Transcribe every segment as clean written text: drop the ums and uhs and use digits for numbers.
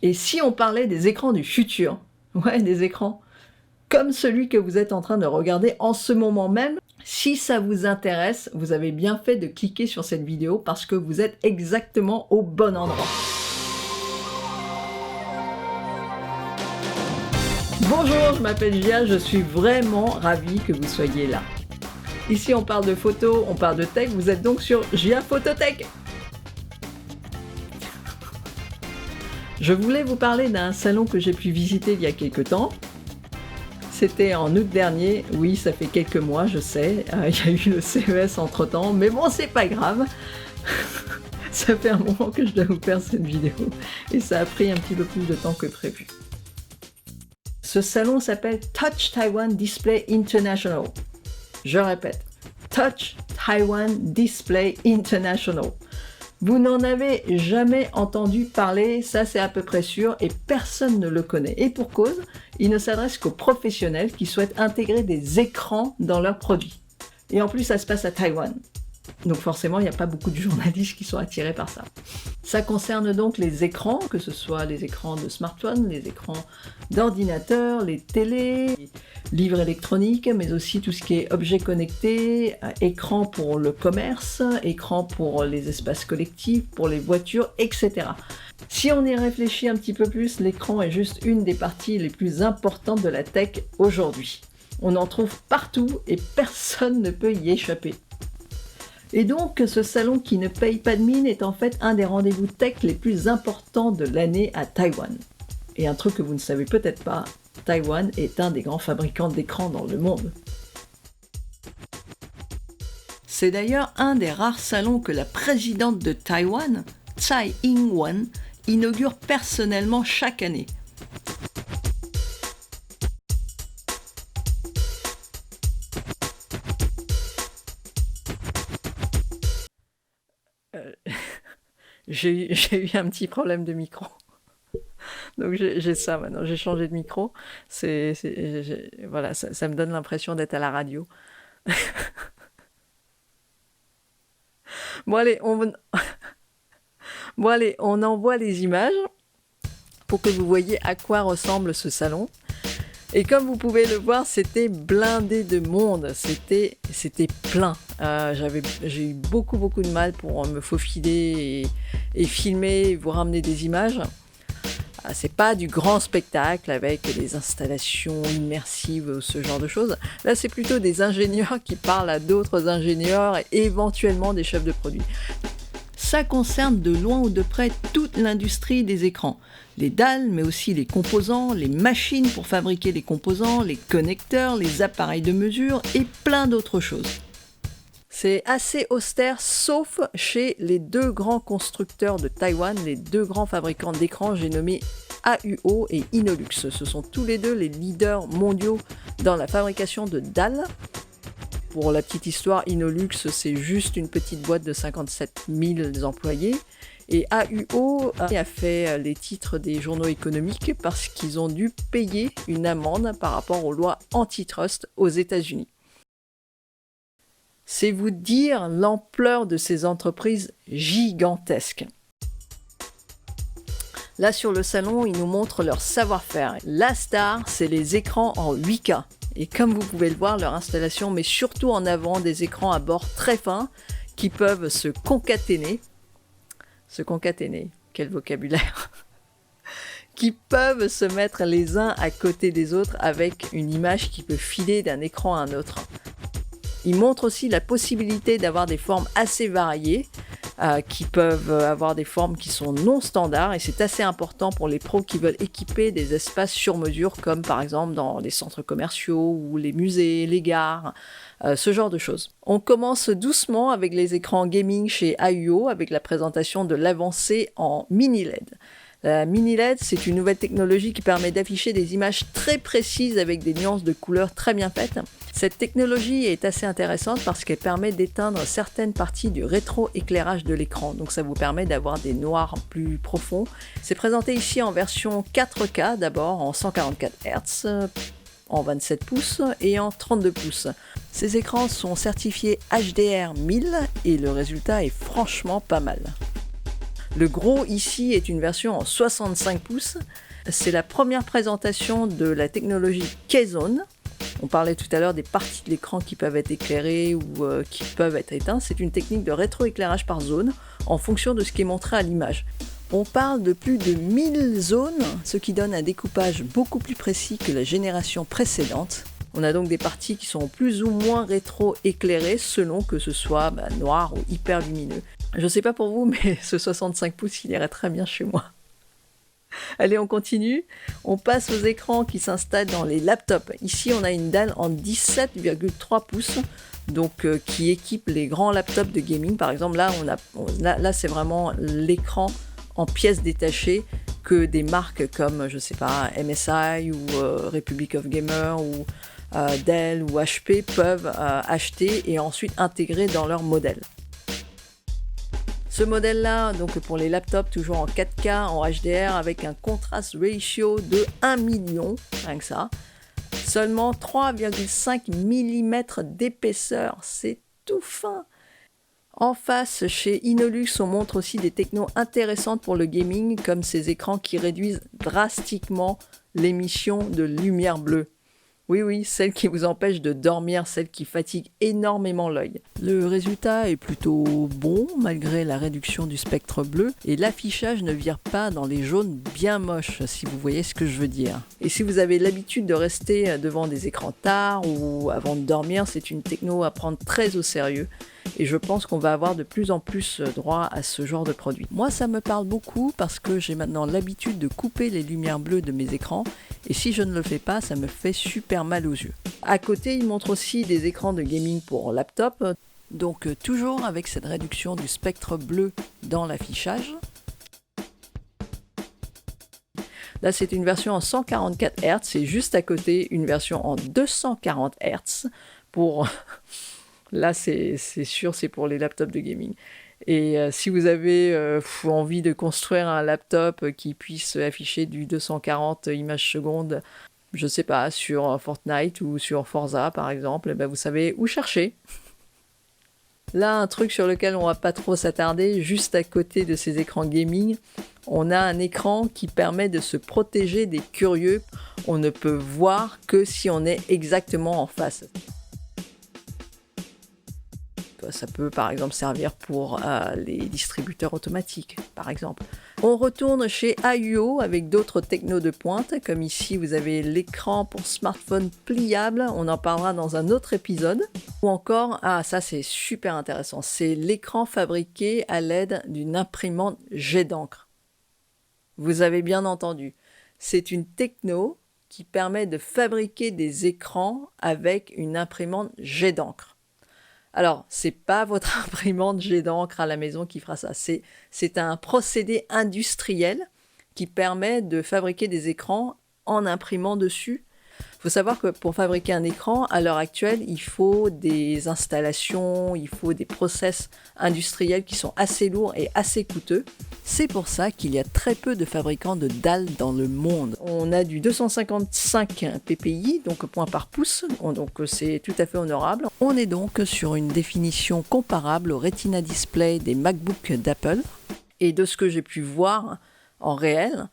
Et si on parlait des écrans du futur? Ouais, des écrans comme celui que vous êtes en train de regarder en ce moment même. Si ça vous intéresse, vous avez bien fait de cliquer sur cette vidéo parce que vous êtes exactement au bon endroit. Bonjour, je m'appelle Gia, je suis vraiment ravie que vous soyez là. Ici on parle de photos, on parle de tech, vous êtes donc sur Gia Phototech. Je voulais vous parler d'un salon que j'ai pu visiter il y a quelques temps. C'était en août dernier, oui ça fait quelques mois je sais, il y a eu le CES entre temps, mais bon c'est pas grave. Ça fait un moment que je dois vous faire cette vidéo et ça a pris un petit peu plus de temps que prévu. Ce salon s'appelle Touch Taiwan Display International. Je répète, Touch Taiwan Display International. Vous n'en avez jamais entendu parler, ça c'est à peu près sûr, et personne ne le connaît. Et pour cause, il ne s'adresse qu'aux professionnels qui souhaitent intégrer des écrans dans leurs produits. Et en plus, ça se passe à Taïwan. Donc forcément, il n'y a pas beaucoup de journalistes qui sont attirés par ça. Ça concerne donc les écrans, que ce soit les écrans de smartphone, les écrans d'ordinateur, les télés, livres électroniques, mais aussi tout ce qui est objets connectés, écran pour le commerce, écran pour les espaces collectifs, pour les voitures, etc. Si on y réfléchit un petit peu plus, l'écran est juste une des parties les plus importantes de la tech aujourd'hui. On en trouve partout et personne ne peut y échapper. Et donc, ce salon qui ne paye pas de mine est en fait un des rendez-vous tech les plus importants de l'année à Taïwan. Et un truc que vous ne savez peut-être pas, Taïwan est un des grands fabricants d'écrans dans le monde. C'est d'ailleurs un des rares salons que la présidente de Taïwan, Tsai Ing-wen, inaugure personnellement chaque année. J'ai eu un petit problème de micro. Donc j'ai ça maintenant, j'ai changé de micro. Voilà, ça me donne l'impression d'être à la radio. Bon allez, on envoie les images pour que vous voyez à quoi ressemble ce salon. Et comme vous pouvez le voir, c'était blindé de monde, c'était plein. J'ai eu beaucoup de mal pour me faufiler et filmer, et vous ramener des images. C'est pas du grand spectacle avec des installations immersives ou ce genre de choses. Là, c'est plutôt des ingénieurs qui parlent à d'autres ingénieurs et éventuellement des chefs de produits. Ça concerne de loin ou de près toute l'industrie des écrans. Les dalles, mais aussi les composants, les machines pour fabriquer les composants, les connecteurs, les appareils de mesure et plein d'autres choses. C'est assez austère, sauf chez les deux grands constructeurs de Taïwan, les deux grands fabricants d'écrans, j'ai nommé AUO et Innolux. Ce sont tous les deux les leaders mondiaux dans la fabrication de dalles. Pour la petite histoire, Innolux, c'est juste une petite boîte de 57 000 employés. Et AUO a fait les titres des journaux économiques parce qu'ils ont dû payer une amende par rapport aux lois antitrust aux États-Unis. C'est vous dire l'ampleur de ces entreprises gigantesques. Là sur le salon, ils nous montrent leur savoir-faire. La star, c'est les écrans en 8K. Et comme vous pouvez le voir, leur installation met surtout en avant des écrans à bord très fins qui peuvent se concaténer. Se concaténer, quel vocabulaire! Qui peuvent se mettre les uns à côté des autres avec une image qui peut filer d'un écran à un autre. Ils montrent aussi la possibilité d'avoir des formes assez variées, qui peuvent avoir des formes qui sont non standards, et c'est assez important pour les pros qui veulent équiper des espaces sur mesure, comme par exemple dans les centres commerciaux ou les musées, les gares, ce genre de choses. On commence doucement avec les écrans gaming chez AUO, avec la présentation de l'avancée en mini LED. La mini LED, c'est une nouvelle technologie qui permet d'afficher des images très précises avec des nuances de couleurs très bien faites. Cette technologie est assez intéressante parce qu'elle permet d'éteindre certaines parties du rétroéclairage de l'écran. Donc ça vous permet d'avoir des noirs plus profonds. C'est présenté ici en version 4K d'abord, en 144 Hz, en 27 pouces et en 32 pouces. Ces écrans sont certifiés HDR 1000 et le résultat est franchement pas mal. Le gros ici est une version en 65 pouces. C'est la première présentation de la technologie K-Zone. On parlait tout à l'heure des parties de l'écran qui peuvent être éclairées ou qui peuvent être éteintes. C'est une technique de rétroéclairage par zone en fonction de ce qui est montré à l'image. On parle de plus de 1000 zones, ce qui donne un découpage beaucoup plus précis que la génération précédente. On a donc des parties qui sont plus ou moins rétro-éclairées selon que ce soit noir ou hyper lumineux. Je ne sais pas pour vous, mais ce 65 pouces, il irait très bien chez moi. Allez, on continue. On passe aux écrans qui s'installent dans les laptops. Ici, on a une dalle en 17,3 pouces, donc qui équipe les grands laptops de gaming. Par exemple, là c'est vraiment l'écran en pièces détachées que des marques comme, je sais pas, MSI ou Republic of Gamers ou Dell ou HP peuvent acheter et ensuite intégrer dans leur modèle. Ce modèle-là, donc pour les laptops, toujours en 4K, en HDR, avec un contrast ratio de 1 million, rien que ça. Seulement 3,5 mm d'épaisseur, c'est tout fin. En face, chez Innolux, on montre aussi des technos intéressantes pour le gaming, comme ces écrans qui réduisent drastiquement l'émission de lumière bleue. Oui, celle qui vous empêche de dormir, celle qui fatigue énormément l'œil. Le résultat est plutôt bon, malgré la réduction du spectre bleu, et l'affichage ne vire pas dans les jaunes bien moches, si vous voyez ce que je veux dire. Et si vous avez l'habitude de rester devant des écrans tard ou avant de dormir, c'est une techno à prendre très au sérieux. Et je pense qu'on va avoir de plus en plus droit à ce genre de produit. Moi, ça me parle beaucoup parce que j'ai maintenant l'habitude de couper les lumières bleues de mes écrans. Et si je ne le fais pas, ça me fait super mal aux yeux. À côté, il montre aussi des écrans de gaming pour laptop. Donc toujours avec cette réduction du spectre bleu dans l'affichage. Là, c'est une version en 144 Hz et juste à côté, une version en 240 Hz pour... Là, c'est sûr, c'est pour les laptops de gaming. Et si vous avez envie de construire un laptop qui puisse afficher du 240 images secondes, je sais pas, sur Fortnite ou sur Forza par exemple, vous savez où chercher. Là, un truc sur lequel on va pas trop s'attarder, juste à côté de ces écrans gaming, on a un écran qui permet de se protéger des curieux. On ne peut voir que si on est exactement en face. Ça peut par exemple servir pour les distributeurs automatiques, par exemple. On retourne chez AUO avec d'autres technos de pointe, comme ici vous avez l'écran pour smartphone pliable, on en parlera dans un autre épisode. Ou encore, ça c'est super intéressant, c'est l'écran fabriqué à l'aide d'une imprimante jet d'encre. Vous avez bien entendu, c'est une techno qui permet de fabriquer des écrans avec une imprimante jet d'encre. Alors, c'est pas votre imprimante jet d'encre à la maison qui fera ça. C'est un procédé industriel qui permet de fabriquer des écrans en imprimant dessus. Il faut savoir que pour fabriquer un écran, à l'heure actuelle, il faut des installations, il faut des process industriels qui sont assez lourds et assez coûteux. C'est pour ça qu'il y a très peu de fabricants de dalles dans le monde. On a du 255 ppi, donc point par pouce, donc c'est tout à fait honorable. On est donc sur une définition comparable au Retina Display des MacBooks d'Apple. Et de ce que j'ai pu voir en réel,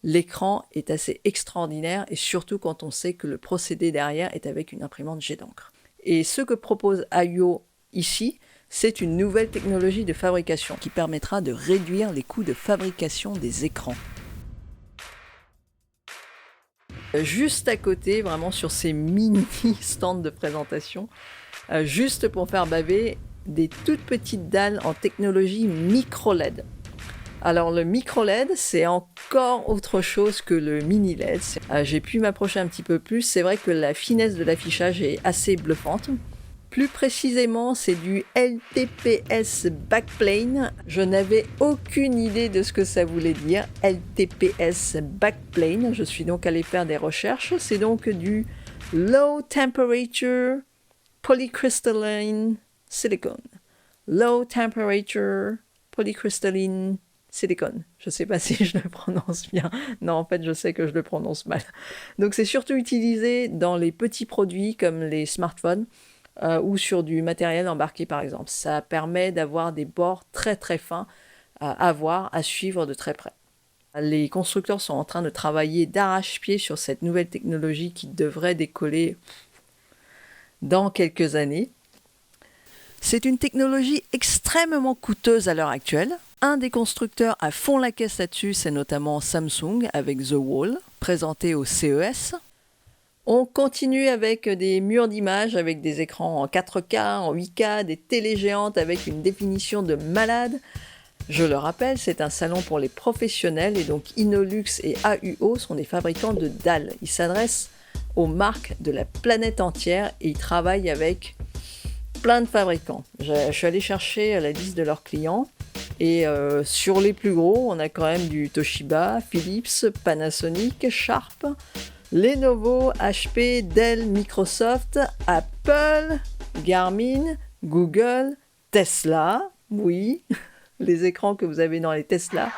l'écran est assez extraordinaire et surtout quand on sait que le procédé derrière est avec une imprimante jet d'encre. Et ce que propose AUO ici, c'est une nouvelle technologie de fabrication qui permettra de réduire les coûts de fabrication des écrans. Juste à côté, vraiment sur ces mini stands de présentation, juste pour faire baver, des toutes petites dalles en technologie micro-LED. Alors le micro-LED, c'est encore autre chose que le mini-LED. J'ai pu m'approcher un petit peu plus. C'est vrai que la finesse de l'affichage est assez bluffante. Plus précisément, c'est du LTPS backplane. Je n'avais aucune idée de ce que ça voulait dire. LTPS backplane. Je suis donc allé faire des recherches. C'est donc du Low Temperature Polycrystalline Silicon. Low Temperature Polycrystalline Silicon. Je ne sais pas si je le prononce bien. Non, en fait, je sais que je le prononce mal. Donc, c'est surtout utilisé dans les petits produits comme les smartphones ou sur du matériel embarqué, par exemple. Ça permet d'avoir des bords très très fins à voir, à suivre de très près. Les constructeurs sont en train de travailler d'arrache-pied sur cette nouvelle technologie qui devrait décoller dans quelques années. C'est une technologie extrêmement coûteuse à l'heure actuelle. Un des constructeurs à fond la caisse là-dessus, c'est notamment Samsung avec The Wall, présenté au CES. On continue avec des murs d'images, avec des écrans en 4K, en 8K, des télés géantes avec une définition de malade. Je le rappelle, c'est un salon pour les professionnels et donc Innolux et AUO sont des fabricants de dalles. Ils s'adressent aux marques de la planète entière et ils travaillent avec plein de fabricants. Je suis allé chercher la liste de leurs clients et sur les plus gros, on a quand même du Toshiba, Philips, Panasonic, Sharp, Lenovo, HP, Dell, Microsoft, Apple, Garmin, Google, Tesla, oui, les écrans que vous avez dans les Tesla,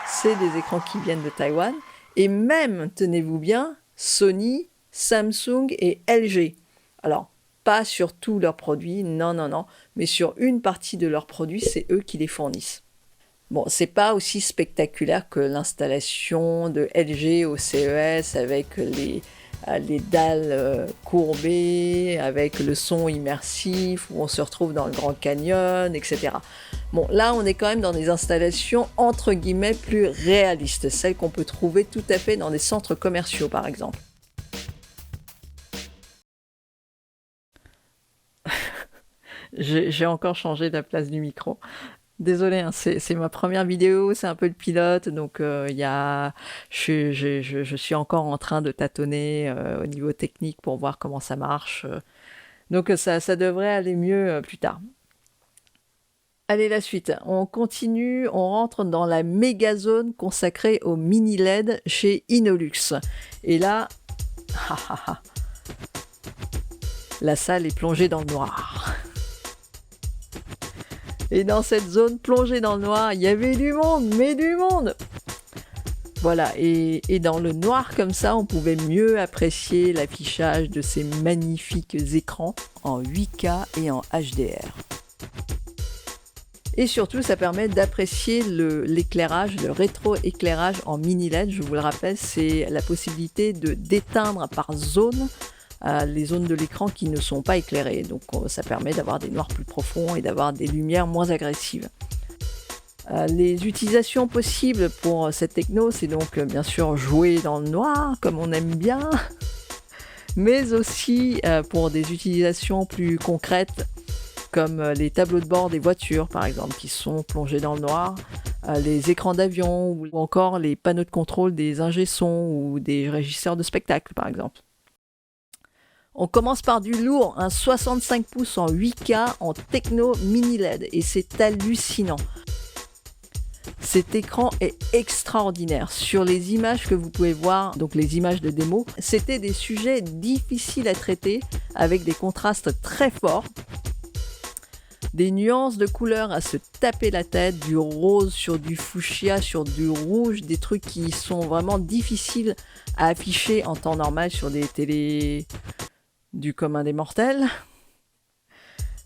c'est des écrans qui viennent de Taïwan, et même, tenez-vous bien, Sony, Samsung et LG. Alors, pas sur tous leurs produits, non, mais sur une partie de leurs produits, c'est eux qui les fournissent. Bon, c'est pas aussi spectaculaire que l'installation de LG au CES avec les dalles courbées, avec le son immersif, où on se retrouve dans le Grand Canyon, etc. Bon, là, on est quand même dans des installations entre guillemets plus réalistes, celles qu'on peut trouver tout à fait dans des centres commerciaux, par exemple. J'ai encore changé la place du micro. Désolée, hein, c'est ma première vidéo, c'est un peu le pilote, donc je suis encore en train de tâtonner au niveau technique pour voir comment ça marche. Donc ça devrait aller mieux plus tard. Allez, la suite. On continue, on rentre dans la méga zone consacrée aux mini LED chez Innolux. Et là, la salle est plongée dans le noir. Et dans cette zone plongée dans le noir, il y avait du monde, mais du monde. Voilà, et dans le noir comme ça, on pouvait mieux apprécier l'affichage de ces magnifiques écrans en 8K et en HDR. Et surtout, ça permet d'apprécier l'éclairage, le rétro-éclairage en mini LED. Je vous le rappelle, c'est la possibilité d'éteindre par zone les zones de l'écran qui ne sont pas éclairées. Donc ça permet d'avoir des noirs plus profonds et d'avoir des lumières moins agressives. Les utilisations possibles pour cette techno, c'est donc bien sûr jouer dans le noir, comme on aime bien, mais aussi pour des utilisations plus concrètes, comme les tableaux de bord des voitures, par exemple, qui sont plongés dans le noir, les écrans d'avion, ou encore les panneaux de contrôle des ingé-sons ou des régisseurs de spectacle, par exemple. On commence par du lourd, un 65 pouces en 8K en techno mini LED, et c'est hallucinant. Cet écran est extraordinaire. Sur les images que vous pouvez voir, donc les images de démo, c'était des sujets difficiles à traiter avec des contrastes très forts, des nuances de couleurs à se taper la tête, du rose sur du fuchsia, sur du rouge, des trucs qui sont vraiment difficiles à afficher en temps normal sur des télés du commun des mortels.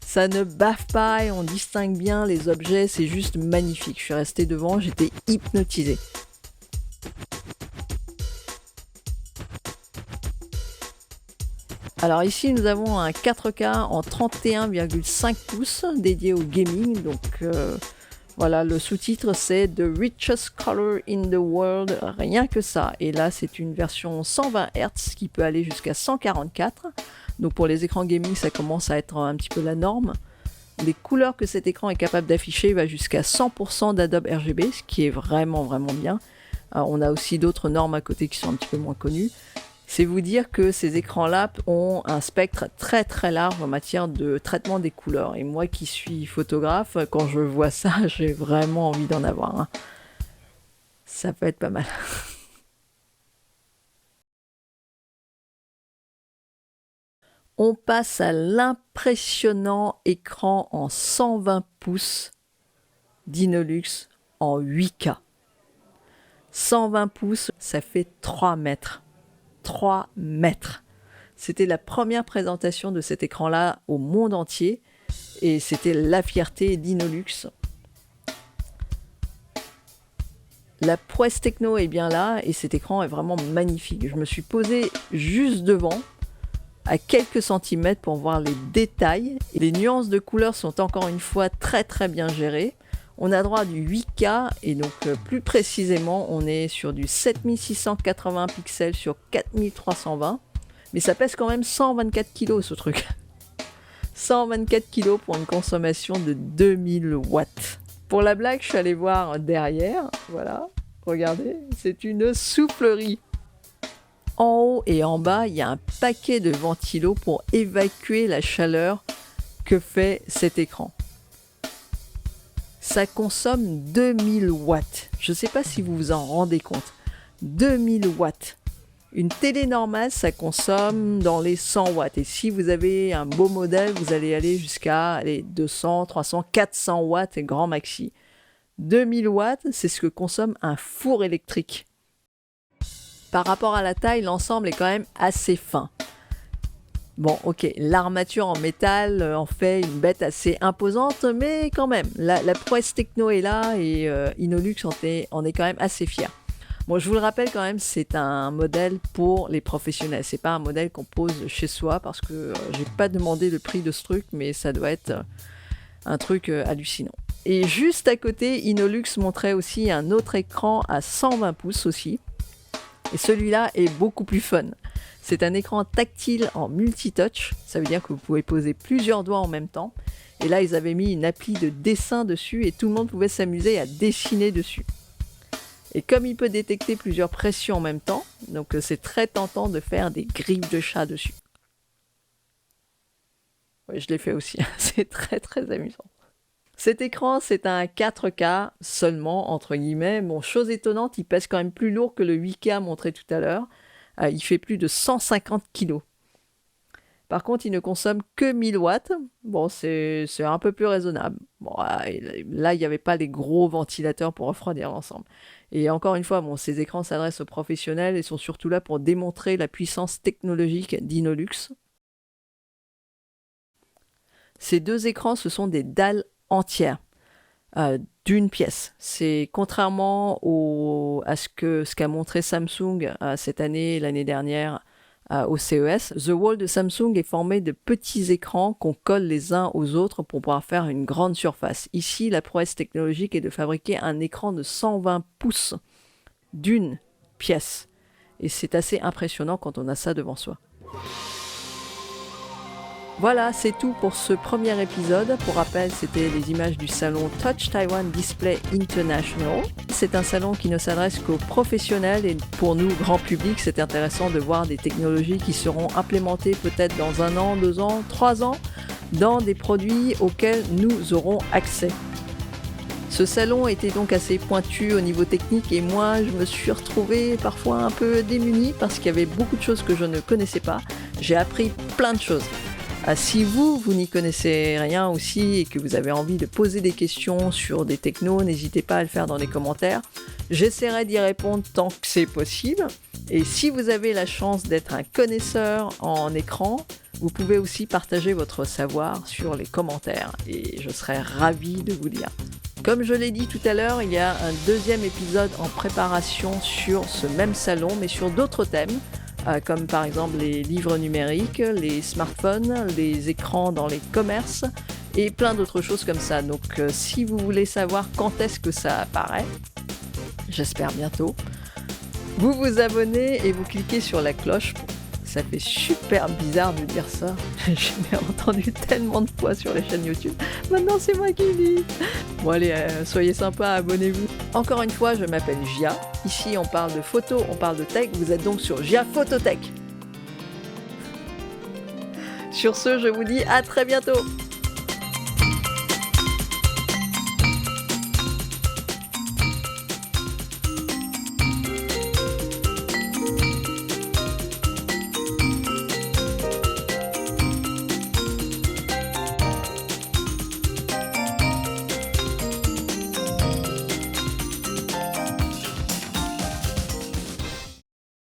Ça ne baffe pas et on distingue bien les objets, c'est juste magnifique. Je suis restée devant, j'étais hypnotisée. Alors ici nous avons un 4K en 31,5 pouces dédié au gaming. Donc voilà, le sous-titre c'est The Richest Color in the World, rien que ça. Et là c'est une version 120 Hz qui peut aller jusqu'à 144. Donc pour les écrans gaming, ça commence à être un petit peu la norme. Les couleurs que cet écran est capable d'afficher va jusqu'à 100% d'Adobe RGB, ce qui est vraiment bien. Alors, on a aussi d'autres normes à côté qui sont un petit peu moins connues. C'est vous dire que ces écrans-là ont un spectre très large en matière de traitement des couleurs. Et moi qui suis photographe, quand je vois ça, j'ai vraiment envie d'en avoir un. Ça peut être pas mal. On passe à l'impressionnant écran en 120 pouces d'Innolux en 8K. 120 pouces, ça fait 3 mètres. 3 mètres. C'était la première présentation de cet écran-là au monde entier et c'était la fierté d'Innolux. La prouesse techno est bien là et cet écran est vraiment magnifique. Je me suis posée juste devant, à quelques centimètres pour voir les détails. Les nuances de couleurs sont encore une fois très très bien gérées. On a droit du 8K et donc plus précisément on est sur du 7680 pixels sur 4320. Mais ça pèse quand même 124 kg ce truc. 124 kg pour une consommation de 2000 watts. Pour la blague, je suis allée voir derrière. Voilà, regardez, c'est une soufflerie. En haut et en bas, il y a un paquet de ventilos pour évacuer la chaleur que fait cet écran. Ça consomme 2000 watts. Je ne sais pas si vous vous en rendez compte. 2000 watts. Une télé normale, ça consomme dans les 100 watts. Et si vous avez un beau modèle, vous allez aller jusqu'à 200, 300, 400 watts et grand maxi. 2000 watts, c'est ce que consomme un four électrique. Par rapport à la taille, l'ensemble est quand même assez fin. Bon, ok, l'armature en métal en fait une bête assez imposante, mais quand même, la prouesse techno est là et Innolux en est quand même assez fier. Bon, je vous le rappelle quand même, c'est un modèle pour les professionnels. C'est pas un modèle qu'on pose chez soi parce que j'ai pas demandé le prix de ce truc, mais ça doit être un truc hallucinant. Et juste à côté, Innolux montrait aussi un autre écran à 120 pouces aussi. Et celui-là est beaucoup plus fun. C'est un écran tactile en multitouch. Ça veut dire que vous pouvez poser plusieurs doigts en même temps. Et là, ils avaient mis une appli de dessin dessus et tout le monde pouvait s'amuser à dessiner dessus. Et comme il peut détecter plusieurs pressions en même temps, donc c'est très tentant de faire des griffes de chat dessus. Oui, je l'ai fait aussi, c'est très très amusant. Cet écran, c'est un 4K seulement, entre guillemets. Bon, chose étonnante, il pèse quand même plus lourd que le 8K montré tout à l'heure. Il fait plus de 150 kg. Par contre, il ne consomme que 1000 watts. Bon, c'est un peu plus raisonnable. Bon, là, il n'y avait pas les gros ventilateurs pour refroidir l'ensemble. Et encore une fois, bon, ces écrans s'adressent aux professionnels et sont surtout là pour démontrer la puissance technologique d'Innolux. Ces deux écrans, ce sont des dalles entières d'une pièce. C'est contrairement à ce qu'a montré Samsung cette année, l'année dernière, au CES. The Wall de Samsung est formé de petits écrans qu'on colle les uns aux autres pour pouvoir faire une grande surface. Ici, la prouesse technologique est de fabriquer un écran de 120 pouces d'une pièce. Et c'est assez impressionnant quand on a ça devant soi. Voilà, c'est tout pour ce premier épisode. Pour rappel, c'était les images du salon Touch Taiwan Display International. C'est un salon qui ne s'adresse qu'aux professionnels et pour nous, grand public, c'est intéressant de voir des technologies qui seront implémentées peut-être dans 1 an, 2 ans, 3 ans, dans des produits auxquels nous aurons accès. Ce salon était donc assez pointu au niveau technique et moi, je me suis retrouvée parfois un peu démunie parce qu'il y avait beaucoup de choses que je ne connaissais pas. J'ai appris plein de choses. Si vous n'y connaissez rien aussi et que vous avez envie de poser des questions sur des technos, n'hésitez pas à le faire dans les commentaires. J'essaierai d'y répondre tant que c'est possible. Et si vous avez la chance d'être un connaisseur en écran, vous pouvez aussi partager votre savoir sur les commentaires et je serai ravie de vous lire. Comme je l'ai dit tout à l'heure, il y a un 2e épisode en préparation sur ce même salon, mais sur d'autres thèmes. Comme par exemple les livres numériques, les smartphones, les écrans dans les commerces et plein d'autres choses comme ça. Donc si vous voulez savoir quand est-ce que ça apparaît, j'espère bientôt, vous vous abonnez et vous cliquez sur la cloche. Ça fait super bizarre de dire ça. J'ai entendu tellement de fois sur les chaînes YouTube. Maintenant, c'est moi qui le dis. Bon, allez, soyez sympas, abonnez-vous. Encore une fois, je m'appelle Gia. Ici, on parle de photo, on parle de tech. Vous êtes donc sur Gia Phototech. Sur ce, je vous dis à très bientôt.